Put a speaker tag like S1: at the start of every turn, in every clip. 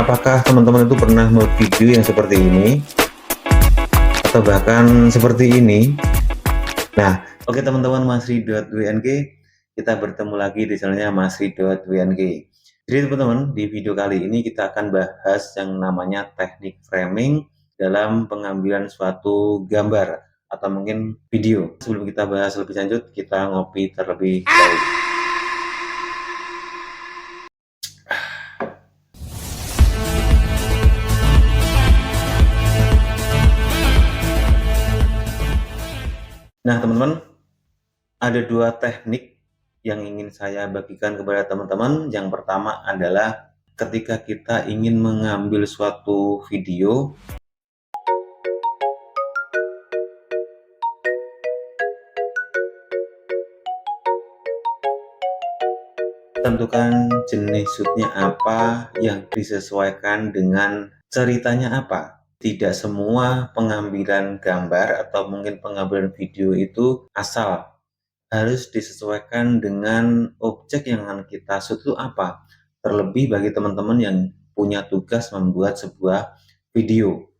S1: Apakah teman-teman itu pernah membuat video yang seperti ini atau bahkan seperti ini? Nah, oke teman-teman, masri.wng, kita bertemu lagi di channelnya masri.wng. Jadi teman-teman, di video kali ini kita akan bahas yang namanya teknik framing dalam pengambilan suatu gambar atau mungkin video. Sebelum kita bahas lebih lanjut, kita ngopi terlebih dahulu. Nah teman-teman, ada dua teknik yang ingin saya bagikan kepada teman-teman. Yang pertama adalah ketika kita ingin mengambil suatu video, tentukan jenis shootnya apa yang disesuaikan dengan ceritanya apa. Tidak semua pengambilan gambar atau mungkin pengambilan video itu asal, harus disesuaikan dengan objek yang akan kita shoot itu apa. Terlebih bagi teman-teman yang punya tugas membuat sebuah video.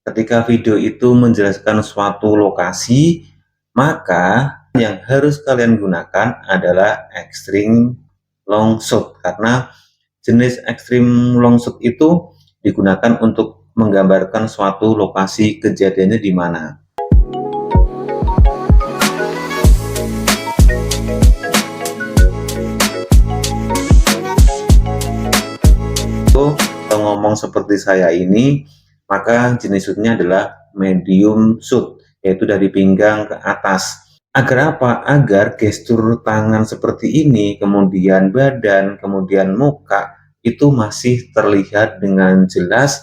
S1: Ketika video itu menjelaskan suatu lokasi, maka yang harus kalian gunakan adalah extreme long shot, karena jenis extreme long shot itu digunakan untuk menggambarkan suatu lokasi kejadiannya di mana. Kalau ngomong seperti saya ini, maka jenis shootnya adalah medium shoot, yaitu dari pinggang ke atas. Agar apa? Agar gestur tangan seperti ini, kemudian badan, kemudian muka, itu masih terlihat dengan jelas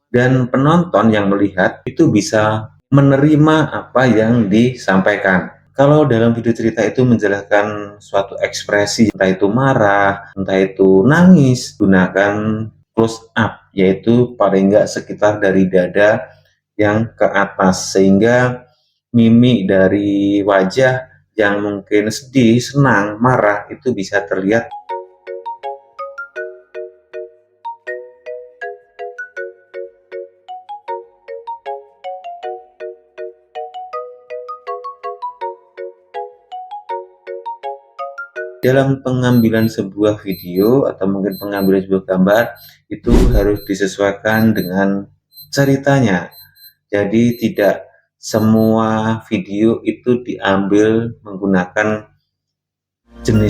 S1: dan penonton yang melihat itu bisa menerima apa yang disampaikan. Kalau dalam video cerita itu menjelaskan suatu ekspresi, entah itu marah, entah itu nangis, gunakan close up, yaitu paling enggak sekitar dari dada yang ke atas, sehingga mimik dari wajah yang mungkin sedih, senang, marah itu bisa terlihat. Dalam pengambilan sebuah video atau mungkin pengambilan sebuah gambar itu harus disesuaikan dengan ceritanya. Jadi tidak semua video itu diambil menggunakan jenis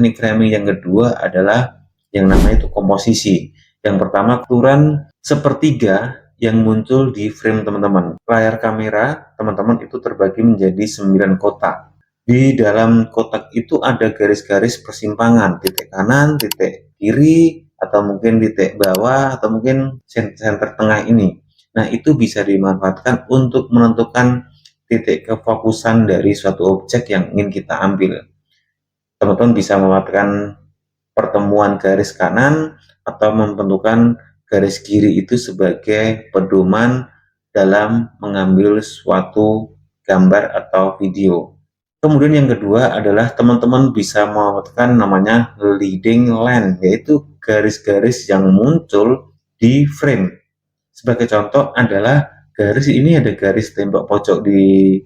S1: teknik framing. Yang kedua adalah yang namanya itu komposisi. Yang pertama, ukuran sepertiga yang muncul di frame teman-teman. Layar kamera teman-teman itu terbagi menjadi 9 kotak. Di dalam kotak itu ada garis-garis persimpangan, titik kanan, titik kiri, atau mungkin titik bawah, atau mungkin center tengah ini. Nah, itu bisa dimanfaatkan untuk menentukan titik kefokusan dari suatu objek yang ingin kita ambil. Teman-teman bisa memanfaatkan pertemuan garis kanan atau membentukkan garis kiri itu sebagai pedoman dalam mengambil suatu gambar atau video. Kemudian yang kedua adalah teman-teman bisa memanfaatkan namanya leading line, yaitu garis-garis yang muncul di frame. Sebagai contoh adalah garis ini, ada garis tembok pojok di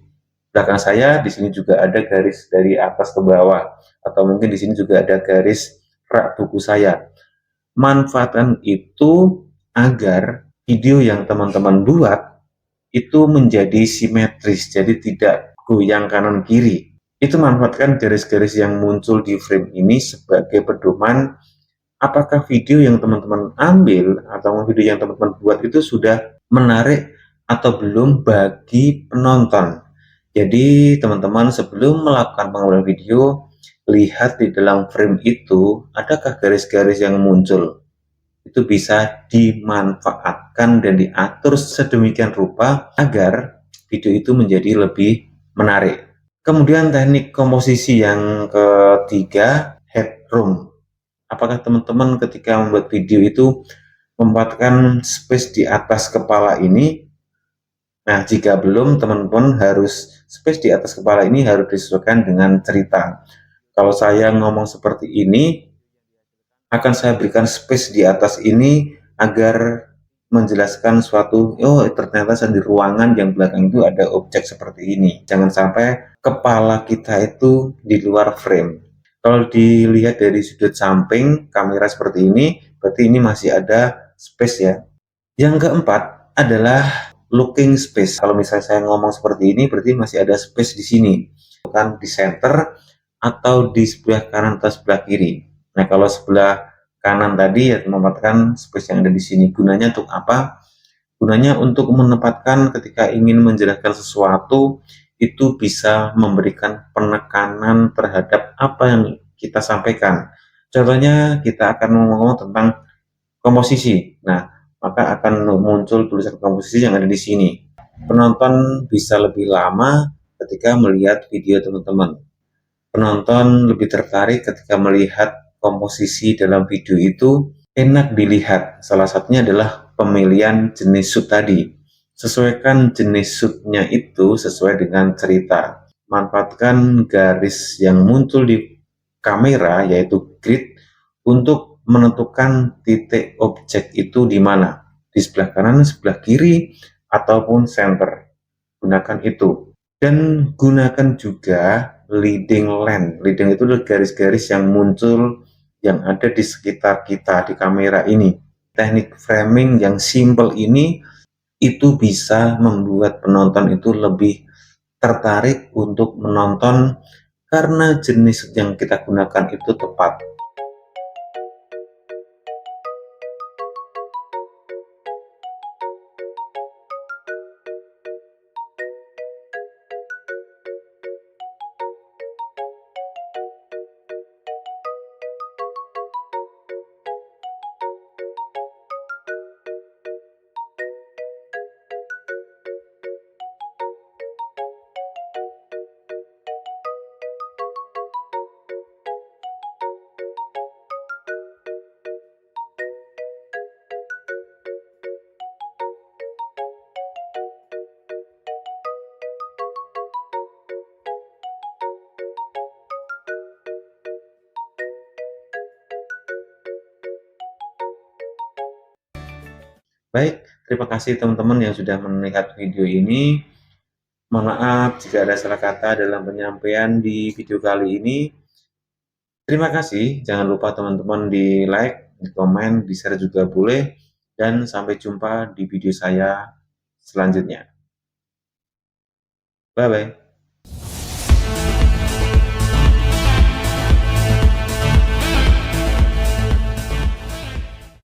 S1: belakang saya, di sini juga ada garis dari atas ke bawah, atau mungkin di sini juga ada garis rak buku saya. manfaatkan itu agar video yang teman-teman buat itu menjadi simetris, jadi tidak goyang kanan kiri. Itu manfaatkan garis-garis yang muncul di frame ini sebagai pedoman apakah video yang teman-teman ambil atau video yang teman-teman buat itu sudah menarik atau belum bagi penonton. Jadi teman-teman sebelum melakukan pengambilan video, lihat di dalam frame itu adakah garis-garis yang muncul. Itu bisa dimanfaatkan dan diatur sedemikian rupa agar video itu menjadi lebih menarik. Kemudian teknik komposisi yang ketiga, headroom. Apakah teman-teman ketika membuat video itu membuatkan space di atas kepala ini? Nah, jika belum, teman-teman harus space di atas kepala ini harus disesuaikan dengan cerita. Kalau saya ngomong seperti ini, akan saya berikan space di atas ini agar menjelaskan suatu, oh ternyata di ruangan yang belakang itu ada objek seperti ini. Jangan sampai kepala kita itu di luar frame. Kalau dilihat dari sudut samping kamera seperti ini, berarti ini masih ada space ya. Yang keempat adalah looking space. Kalau misalnya saya ngomong seperti ini, berarti masih ada space di sini, bukan di center atau di sebelah kanan atau sebelah kiri. Nah, kalau sebelah kanan tadi ya menempatkan space yang ada di sini. Gunanya untuk apa? Gunanya untuk menempatkan ketika ingin menjelaskan sesuatu itu bisa memberikan penekanan terhadap apa yang kita sampaikan. Contohnya kita akan ngomong tentang komposisi. Nah, maka akan muncul tulisan komposisi yang ada di sini. Penonton bisa lebih lama ketika melihat video teman-teman. Penonton lebih tertarik ketika melihat komposisi dalam video itu enak dilihat. Salah satunya adalah pemilihan jenis shoot tadi. Sesuaikan jenis shootnya itu sesuai dengan cerita. Manfaatkan garis yang muncul di kamera yaitu grid untuk menentukan titik objek itu di mana. Di sebelah kanan, sebelah kiri, ataupun center. Gunakan itu. Dan gunakan juga leading line. Leading itu adalah garis-garis yang muncul yang ada di sekitar kita di kamera ini. Teknik framing yang simple ini itu bisa membuat penonton itu lebih tertarik untuk menonton karena jenis yang kita gunakan itu tepat. Baik, terima kasih teman-teman yang sudah melihat video ini. Mohon maaf jika ada salah kata dalam penyampaian di video kali ini. Terima kasih, jangan lupa teman-teman di like, di komen, di share juga boleh. Dan sampai jumpa di video saya selanjutnya. Bye-bye.